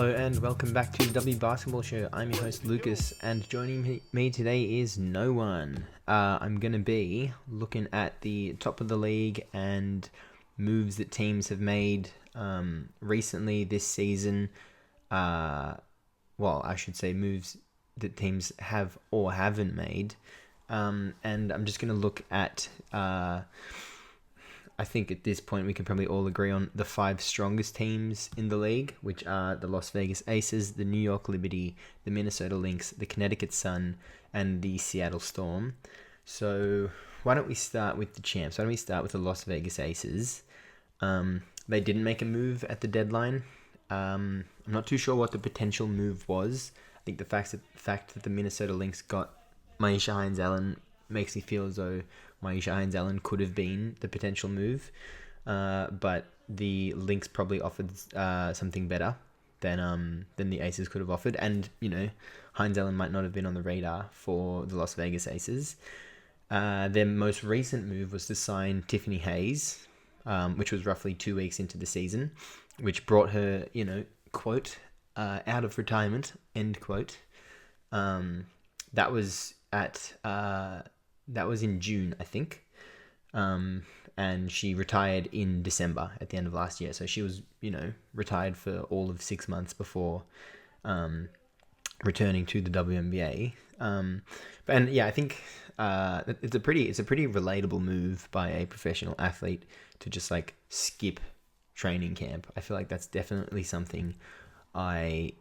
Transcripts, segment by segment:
Hello and welcome back to the W Basketball Show. I'm your host Lucas, and joining me today is no one. I'm going to be looking at the top of the league and moves that teams have made recently this season. I should say moves that teams have or haven't made. And I'm just going to look at... I think at this point we can probably all agree on the 5 strongest teams in the league, which are the Las Vegas Aces, the New York Liberty, the Minnesota Lynx, the Connecticut Sun, and the Seattle Storm. So why don't we start with the champs? Why don't we start with the Las Vegas Aces? They didn't make a move at the deadline. I'm not too sure what the potential move was. I think the fact that the Minnesota Lynx got Myisha Hines-Allen makes me feel as though Myisha Hines-Allen could have been the potential move, but the Lynx probably offered something better than the Aces could have offered, and Hines-Allen might not have been on the radar for the Las Vegas Aces. Their most recent move was to sign Tiffany Hayes, which was roughly 2 weeks into the season, which brought her, quote, out of retirement, end quote. That was in June, I think. And she retired in December at the end of last year. So she was, retired for all of 6 months before returning to the WNBA. I think it's a pretty relatable move by a professional athlete to just like skip training camp. I feel like that's definitely something I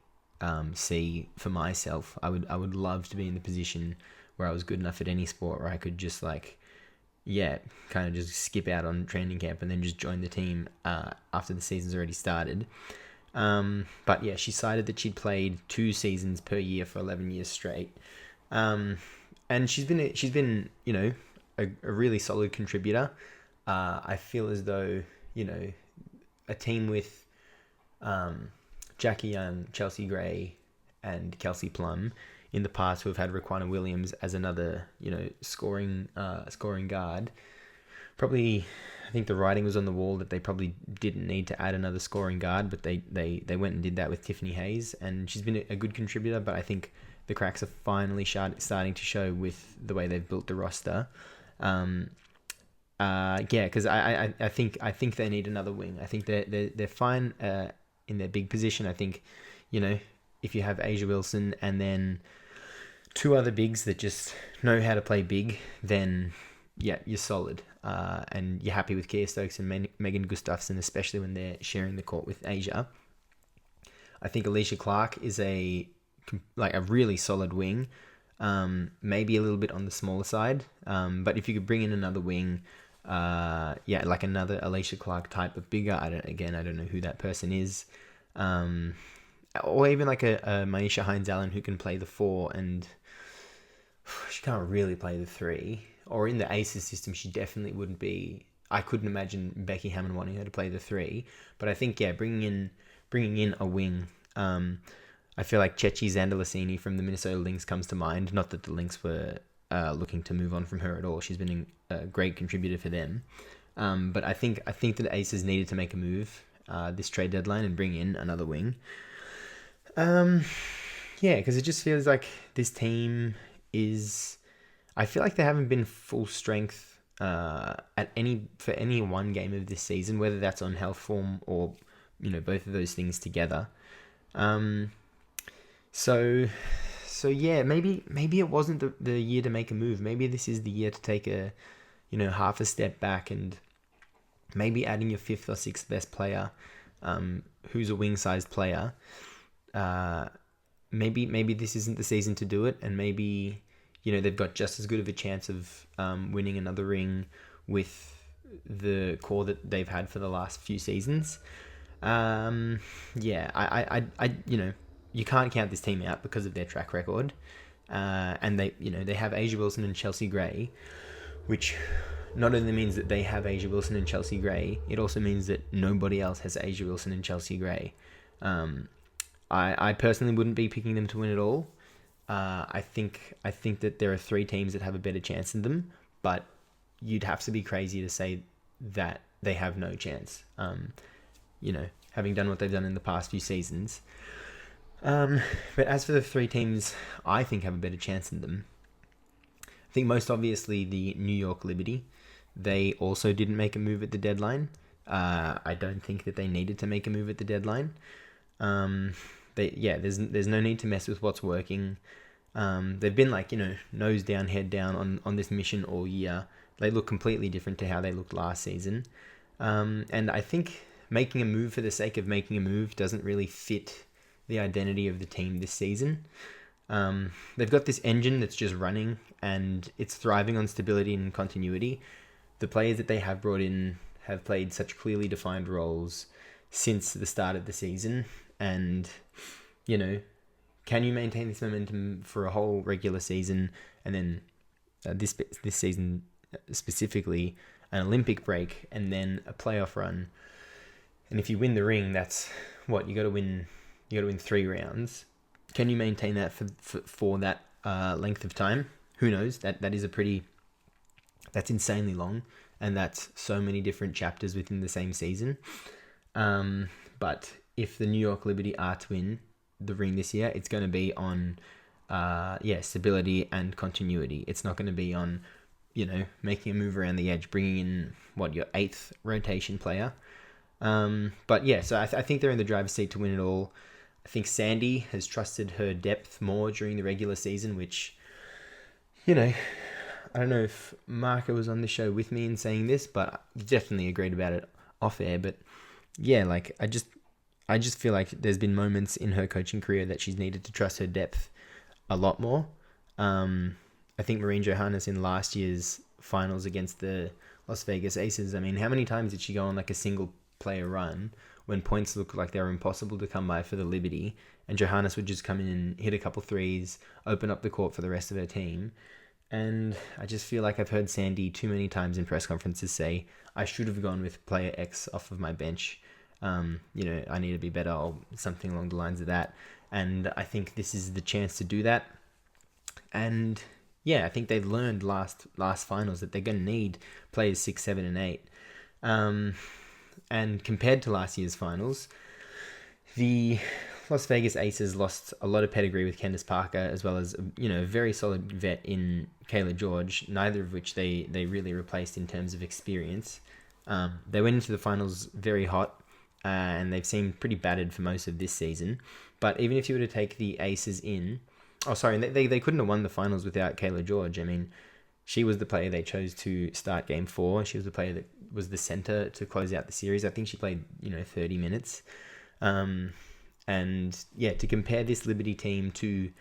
see for myself. I would love to be in the position where I was good enough at any sport where I could just kind of just skip out on training camp and then just join the team after the season's already started. But yeah, she cited that she'd played 2 seasons per year for 11 years straight. And she's been a really solid contributor. I feel as though, a team with Jackie Young, Chelsea Gray, and Kelsey Plum in the past who have had Raquana Williams as another, scoring guard. Probably, I think the writing was on the wall that they probably didn't need to add another scoring guard, but they went and did that with Tiffany Hayes, and she's been a good contributor, but I think the cracks are finally starting to show with the way they've built the roster. Because I think they need another wing. I think they're fine in their big position. I think, if you have Asia Wilson and then 2 other bigs that just know how to play big, then yeah, you're solid. And you're happy with Kia Stokes and Megan Gustafson, especially when they're sharing the court with Asia. I think Alicia Clark is a really solid wing. Maybe a little bit on the smaller side. But if you could bring in another wing, like another Alicia Clark type of bigger, I don't know who that person is. Or even like a Myisha Hines-Allen who can play the 4, and she can't really play the 3. Or in the Aces system, she definitely wouldn't be. I couldn't imagine Becky Hammond wanting her to play the 3. But I think bringing in a wing. I feel like Chechi Zandalasini from the Minnesota Lynx comes to mind. Not that the Lynx were looking to move on from her at all. She's been a great contributor for them. But I think that the Aces needed to make a move this trade deadline and bring in another wing. Because it just feels like this team is... I feel like they haven't been full strength for any one game of this season, whether that's on health form or, both of those things together. So yeah, maybe it wasn't the year to make a move. Maybe this is the year to take a, half a step back and maybe adding your 5th or 6th best player, who's a wing-sized player. Maybe this isn't the season to do it, and maybe they've got just as good of a chance of winning another ring with the core that they've had for the last few seasons. You can't count this team out because of their track record, and they have Asia Wilson and Chelsea Gray, which not only means that they have Asia Wilson and Chelsea Gray, it also means that nobody else has Asia Wilson and Chelsea Gray. I personally wouldn't be picking them to win at all. I think that there are 3 teams that have a better chance than them, but you'd have to be crazy to say that they have no chance. Having done what they've done in the past few seasons. But as for the three teams I think have a better chance than them, I think most obviously the New York Liberty. They also didn't make a move at the deadline. I don't think that they needed to make a move at the deadline. There's no need to mess with what's working. They've been like, nose down, head down on this mission all year. They look completely different to how they looked last season. And I think making a move for the sake of making a move doesn't really fit the identity of the team this season. They've got this engine that's just running and it's thriving on stability and continuity. The players that they have brought in have played such clearly defined roles since the start of the season. And, can you maintain this momentum for a whole regular season and then this season specifically an Olympic break and then a playoff run? And if you win the ring, that's what you got to win. You got to win 3 rounds. Can you maintain that for that length of time? Who knows? That's insanely long, and that's so many different chapters within the same season. But if the New York Liberty are to win the ring this year, it's going to be on stability and continuity. It's not going to be on making a move around the edge, bringing in your 8th rotation player. So I think they're in the driver's seat to win it all. I think Sandy has trusted her depth more during the regular season, which, I don't know if Marco was on the show with me in saying this, but I definitely agreed about it off air. But yeah, I just feel like there's been moments in her coaching career that she's needed to trust her depth a lot more. I think Maureen Johannes in last year's finals against the Las Vegas Aces, I mean, how many times did she go on a single player run when points looked like they were impossible to come by for the Liberty, and Johannes would just come in and hit a couple threes, open up the court for the rest of her team. And I just feel like I've heard Sandy too many times in press conferences say, I should have gone with player X off of my bench. I need to be better, or something along the lines of that. And I think this is the chance to do that. And yeah, I think they've learned last finals that they're going to need players 6, 7, and 8. And compared to last year's finals, the Las Vegas Aces lost a lot of pedigree with Candace Parker, as well as a very solid vet in Kayla George, neither of which they really replaced in terms of experience. They went into the finals very hot, and they've seemed pretty battered for most of this season. But even if you were to take the Aces in... they couldn't have won the finals without Kayla George. I mean, she was the player they chose to start Game 4. She was the player that was the center to close out the series. I think she played, 30 minutes. To compare this Liberty team to...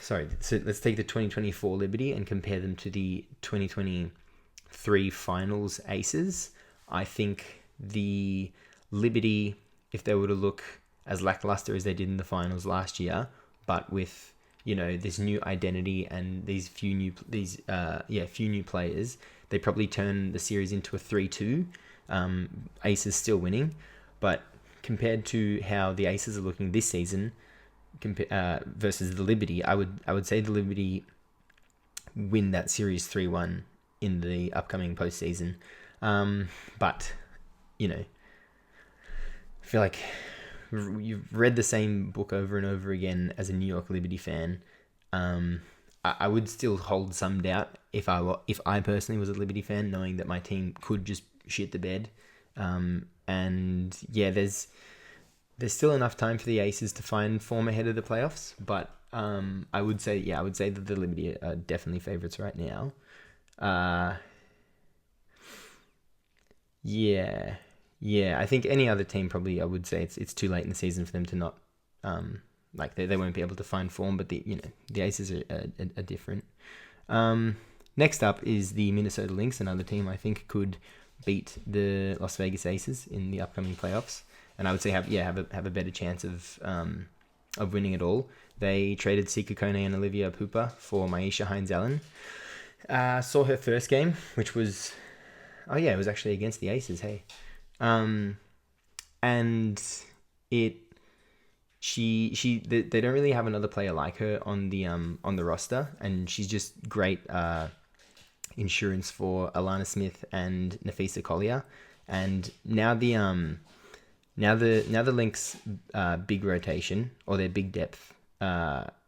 so let's take the 2024 Liberty and compare them to the 2023 Finals Aces. I think the Liberty, if they were to look as lackluster as they did in the finals last year, but with this new identity and these few new players, they probably turn the series into a 3-2. Aces still winning, but compared to how the Aces are looking this season, versus the Liberty, I would say the Liberty win that series 3-1 in the upcoming postseason. But I feel like you've read the same book over and over again as a New York Liberty fan. I would still hold some doubt if I personally was a Liberty fan, knowing that my team could just shit the bed. There's still enough time for the Aces to find form ahead of the playoffs, but I would say that the Liberty are definitely favourites right now. I think any other team probably, I would say it's too late in the season for them to not they won't be able to find form, but the Aces are different. Next up is the Minnesota Lynx, another team I think could beat the Las Vegas Aces in the upcoming playoffs, and I would say have a better chance of winning it all. They traded Sika Kone and Olivia Pupa for Maisha Hines-Allen. Saw her first game, which was it was actually against the Aces. Hey, and they don't really have another player like her on the roster, and she's just great insurance for Alana Smith and Nafisa Collier. And now Now the Lynx big rotation or their big depth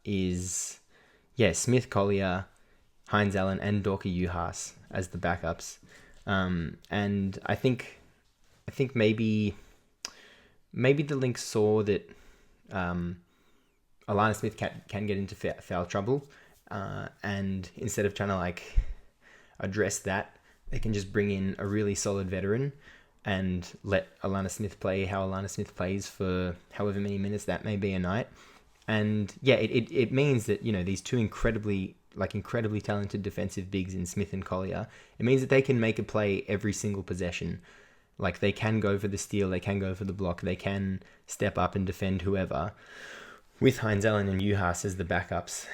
is Smith Collier, Hines Allen, and Dorka Juhas as the backups. And I think maybe the Lynx saw that Alana Smith can get into foul trouble, and instead of trying to like address that, they can just bring in a really solid veteran and let Alana Smith play how Alana Smith plays for however many minutes that may be a night. And it means that, these two incredibly talented defensive bigs in Smith and Collier, it means that they can make a play every single possession. Like, they can go for the steal, they can go for the block, they can step up and defend whoever, with Hines Allen and Juhas as the backups.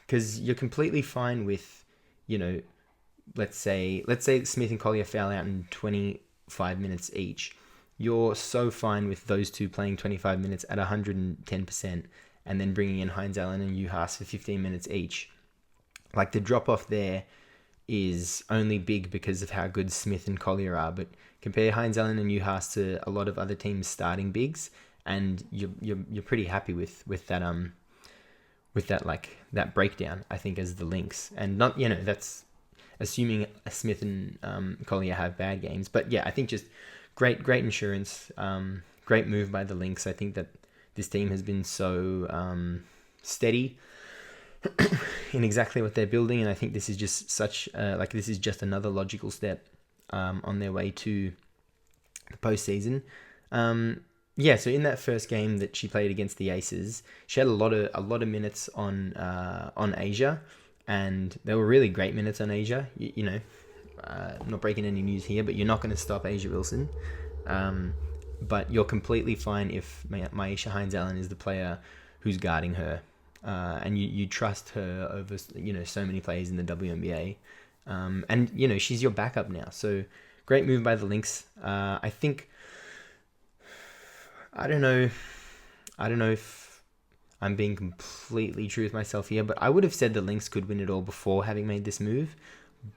Because you're completely fine with, let's say Smith and Collier foul out in 25 minutes each. You're so fine with those two playing 25 minutes at 110% and then bringing in Hines Allen and Juhas for 15 minutes each. Like, the drop-off there is only big because of how good Smith and Collier are, but compare Hines Allen and Juhas to a lot of other teams' starting bigs, and you're pretty happy with that breakdown, I think, as the Lynx. And not, that's assuming Smith and Collier have bad games. But yeah, I think just great insurance, great move by the Lynx. I think that this team has been so steady in exactly what they're building, and I think this is just this is just another logical step on their way to the postseason. So in that first game that she played against the Aces, she had a lot of minutes on Asia, and they were really great minutes on Asia. I'm not breaking any news here, but you're not going to stop Asia Wilson. But you're completely fine if Maisha Hines Allen is the player who's guarding her, and you trust her over so many players in the WNBA, and she's your backup now. So great move by the Lynx. I think. I don't know if I'm being completely true with myself here, but I would have said the Lynx could win it all before having made this move.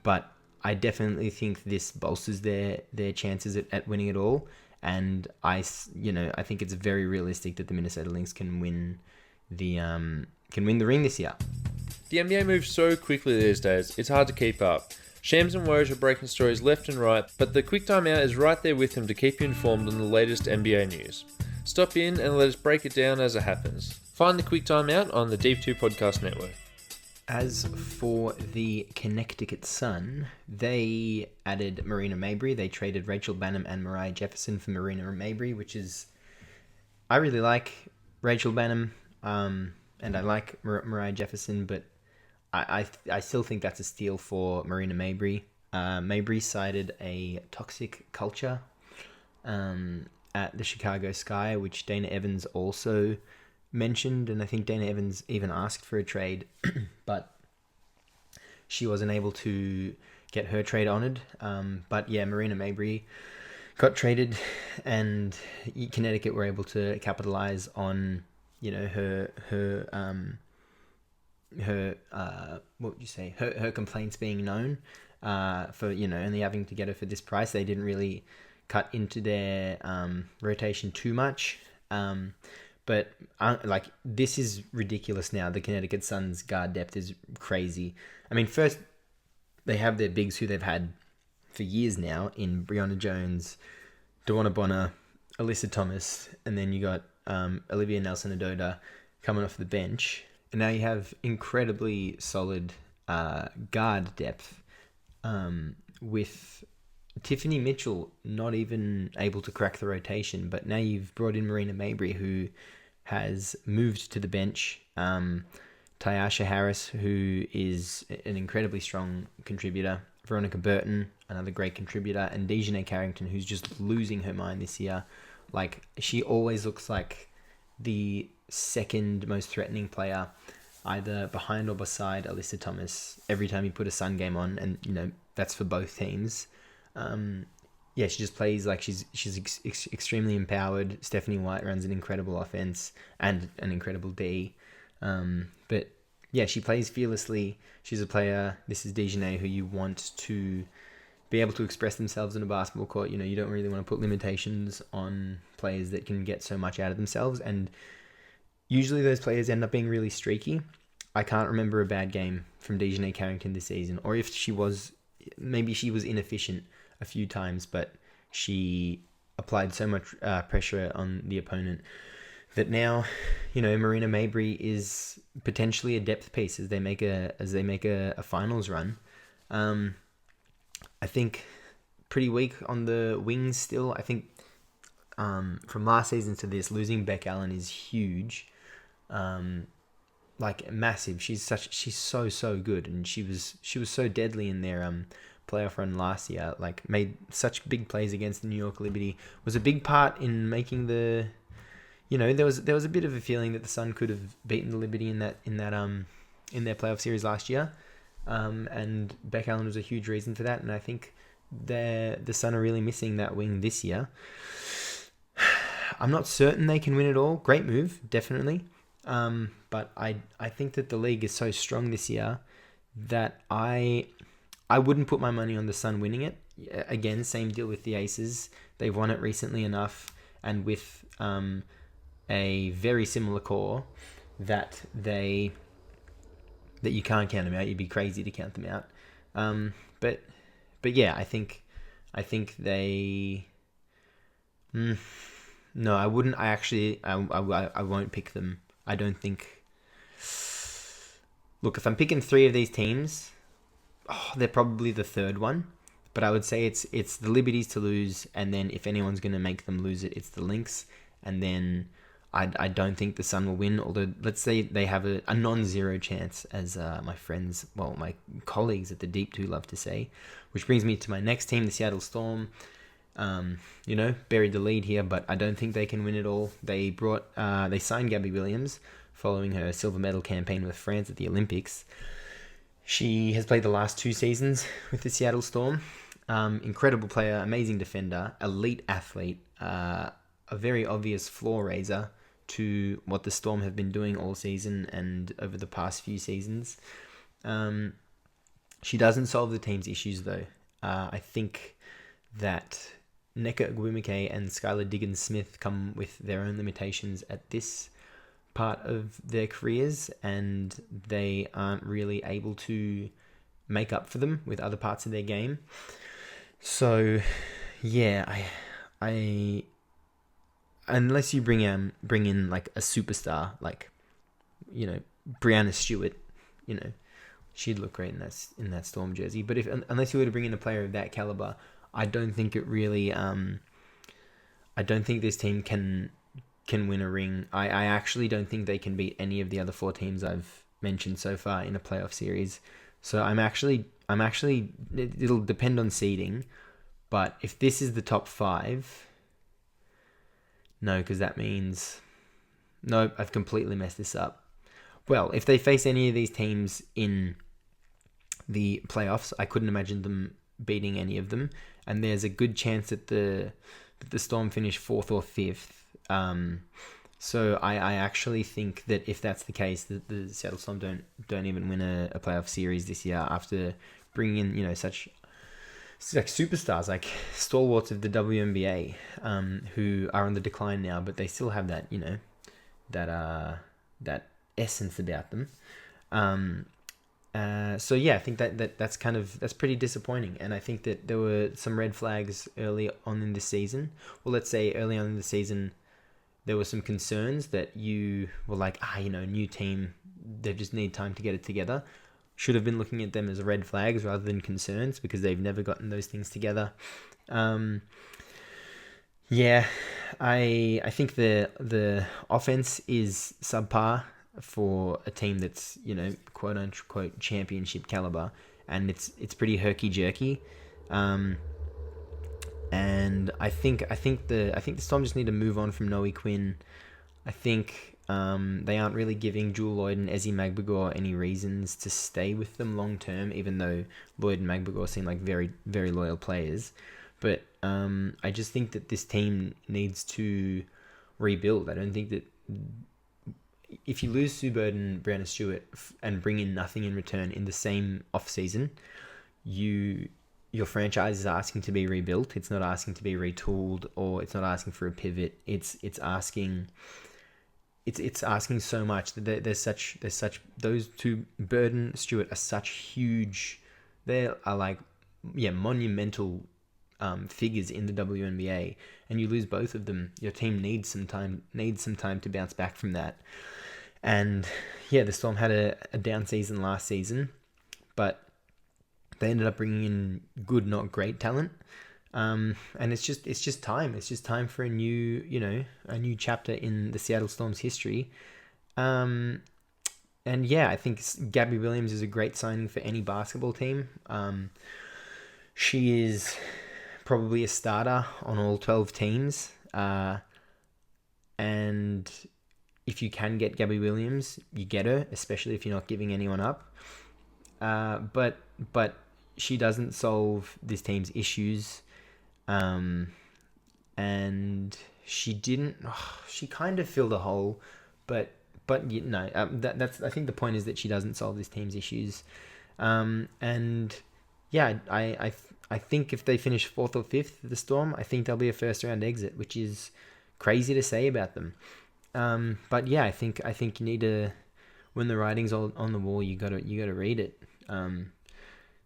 But I definitely think this bolsters their chances at winning it all. And I think it's very realistic that the Minnesota Lynx can win the ring this year. The NBA moves so quickly these days, it's hard to keep up. Shams and Woj are breaking stories left and right, but the Quick Time Out is right there with them to keep you informed on the latest NBA news. Stop in and let us break it down as it happens. Find the Quick Time Out on the Deep 2 Podcast Network. As for the Connecticut Sun, they added Marina Mabrey. They traded Rachel Banham and Mariah Jefferson for Marina Mabrey, which is... I really like Rachel Banham, and I like Mariah Jefferson, but I still think that's a steal for Marina Mabrey. Mabrey cited a toxic culture at the Chicago Sky, which Dana Evans also mentioned, and I think Dana Evans even asked for a trade, but she wasn't able to get her trade honored. But yeah, Marina Mabrey got traded, and Connecticut were able to capitalize on her what would you say, her complaints being known, for only having to get her for this price. They didn't really cut into their rotation too much, but this is ridiculous now. The Connecticut Suns guard depth is crazy. I mean, first they have their bigs who they've had for years now in Breonna Jones, DeWanna Bonner, Alyssa Thomas, and then you got Olivia Nelson-Ododa coming off the bench. And now you have incredibly solid guard depth, with Tiffany Mitchell not even able to crack the rotation. But now you've brought in Marina Mabrey, who has moved to the bench. Tyasha Harris, who is an incredibly strong contributor. Veronica Burton, another great contributor. And Dejanay Carrington, who's just losing her mind this year. Like, she always looks like the second most threatening player, either behind or beside Alyssa Thomas, every time you put a Sun game on, and that's for both teams. She just plays like she's extremely empowered. Stephanie White runs an incredible offense and an incredible D, but yeah, she plays fearlessly. She's a player. This is Dejanay, who you want to be able to express themselves in a basketball court. You don't really want to put limitations on players that can get so much out of themselves, and usually those players end up being really streaky. I can't remember a bad game from Dejanay Carrington this season, or if maybe she was inefficient a few times, but she applied so much pressure on the opponent that now, Marina Mabrey is potentially a depth piece as they make a finals run. I think pretty weak on the wings still. I think from last season to this, losing Beck Allen is huge, massive. She's so good, and she was so deadly in their playoff run last year. Made such big plays against the New York Liberty. Was a big part in making the. There was a bit of a feeling that the Sun could have beaten the Liberty in their playoff series last year, and Beck Allen was a huge reason for that. And I think the Sun are really missing that wing this year. I'm not certain they can win it all. Great move, definitely, but I think that the league is so strong this year that I wouldn't put my money on the Sun winning it. Again, same deal with the Aces. They've won it recently enough, and with a very similar core that you can't count them out. You'd be crazy to count them out. But yeah, I think they. No, I wouldn't. I won't pick them. I don't think. Look, if I'm picking three of these teams, they're probably the third one. But I would say it's the Liberties to lose, and then if anyone's going to make them lose it, it's the Lynx. And then I don't think the Sun will win, although let's say they have a non-zero chance, as my colleagues at the Deep 2 love to say. Which brings me to my next team, the Seattle Storm. Buried the lead here, but I don't think they can win it all. They signed Gabby Williams following her silver medal campaign with France at the Olympics. She has played the last 2 seasons with the Seattle Storm. Incredible player, amazing defender, elite athlete, a very obvious floor raiser to what the Storm have been doing all season and over the past few seasons. She doesn't solve the team's issues, though. I think that Nneka Ogwumike and Skylar Diggins-Smith come with their own limitations at this part of their careers, and they aren't really able to make up for them with other parts of their game. So, yeah, I unless you bring in like a superstar, like Brianna Stewart, she'd look great in that Storm jersey. But unless you were to bring in a player of that caliber, I don't think it really. I don't think this team can win a ring. I actually don't think they can beat any of the other 4 teams I've mentioned so far in a playoff series. So I'm actually. It'll depend on seeding, but if this is the top 5. No, because that means... No, I've completely messed this up. Well, if they face any of these teams in the playoffs, I couldn't imagine them beating any of them. And there's a good chance that the Storm finish 4th or 5th. So I actually think that if that's the case, that the Seattle Storm don't even win a playoff series this year after bringing in, such superstars like stalwarts of the WNBA, who are on the decline now, but they still have that, that essence about them. So yeah, I think that's pretty disappointing, and I think that there were some red flags early on in the season. Well, let's say early on in the season, there were some concerns that you were like, new team, they just need time to get it together. Should have been looking at them as red flags rather than concerns, because they've never gotten those things together. Yeah, I think the offense is subpar for a team that's, quote unquote championship caliber, and it's pretty herky jerky. And I think the Storm just need to move on from Noe Quinn. I think they aren't really giving Jewel Lloyd and Ezzy Magbagor any reasons to stay with them long term, even though Lloyd and Magbagor seem like very, very loyal players. But I just think that this team needs to rebuild. I don't think that if you lose Sue Bird and Brianna Stewart and bring in nothing in return in the same off season, you your franchise is asking to be rebuilt. It's not asking to be retooled, or it's not asking for a pivot. It's asking so much. There's such those two, Burden, Stewart, are such huge. They are like monumental figures in the WNBA, and you lose both of them, your team needs some time to bounce back from that. And the Storm had a down season last season, but they ended up bringing in good, not great talent. And it's just time. It's just time for a new chapter in the Seattle Storm's history. And I think Gabby Williams is a great signing for any basketball team. She is probably a starter on all 12 teams. And if you can get Gabby Williams, you get her, especially if you're not giving anyone up. But she doesn't solve this team's issues. And she didn't. She kind of filled a hole, but that's. I think the point is that she doesn't solve this team's issues. I think if they finish 4th or 5th, the Storm, I think they'll be a first round exit, which is crazy to say about them. But I think you need to, when the writing's on the wall, you gotta read it.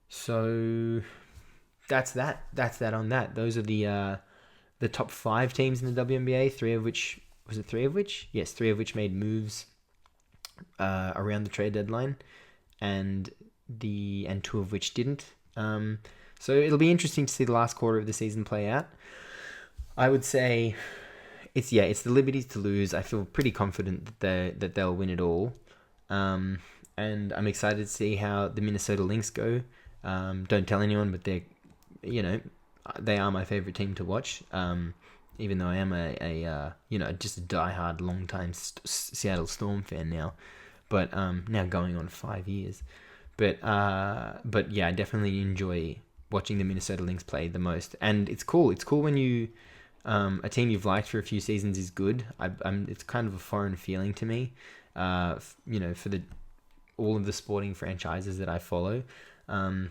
So that's that on that. Those are the top 5 teams in the WNBA. 3 of which Yes, 3 of which made moves around the trade deadline, and 2 of which didn't. So it'll be interesting to see the last quarter of the season play out. I would say it's the Liberties to lose. I feel pretty confident that they'll win it all. And I'm excited to see how the Minnesota Lynx go. Don't tell anyone, but they are my favorite team to watch. Even though I am just a diehard, long-time Seattle Storm fan now, but now going on 5 years. But I definitely enjoy watching the Minnesota Lynx play the most, and it's cool. It's cool when you a team you've liked for a few seasons is good. It's kind of a foreign feeling to me. For all of the sporting franchises that I follow. And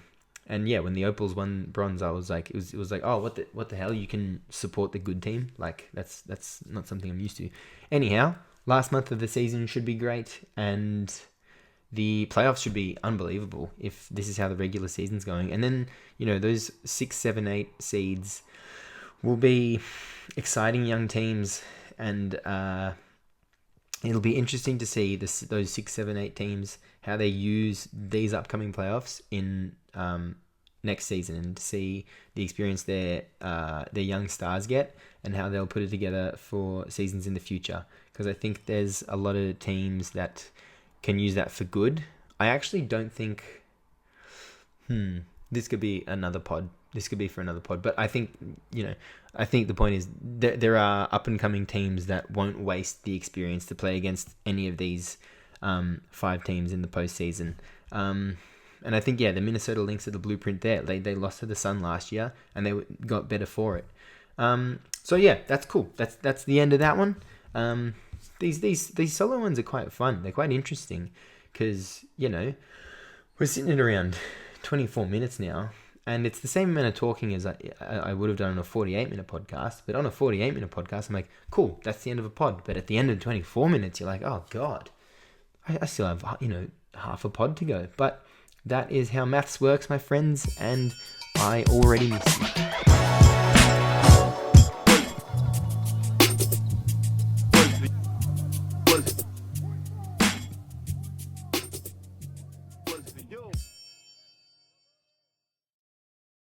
when the Opals won bronze, I was like, it was like, oh, what the hell? You can support the good team? Like that's not something I'm used to. Anyhow, last month of the season should be great, and the playoffs should be unbelievable if this is how the regular season's going. And then those 6, 7, 8 seeds will be exciting young teams, and it'll be interesting to see those 6, 7, 8 teams, how they use these upcoming playoffs in next season, and to see the experience their young stars get, and how they'll put it together for seasons in the future. Because I think there's a lot of teams that can use that for good. I actually don't think... This could be another pod. This could be for another pod. But I think, I think the point is there are up-and-coming teams that won't waste the experience to play against any of these 5 teams in the postseason. And I think, the Minnesota Lynx are the blueprint there. They lost to the Sun last year, and they got better for it. That's cool. That's the end of that one. These solo ones are quite fun. They're quite interesting because, we're sitting at around 24 minutes now, and it's the same amount of talking as I would have done on a 48-minute podcast. But on a 48-minute podcast, I'm like, cool, that's the end of a pod. But at the end of 24 minutes, you're like, oh, God, I still have, half a pod to go. But that is how maths works, my friends, and I already miss you.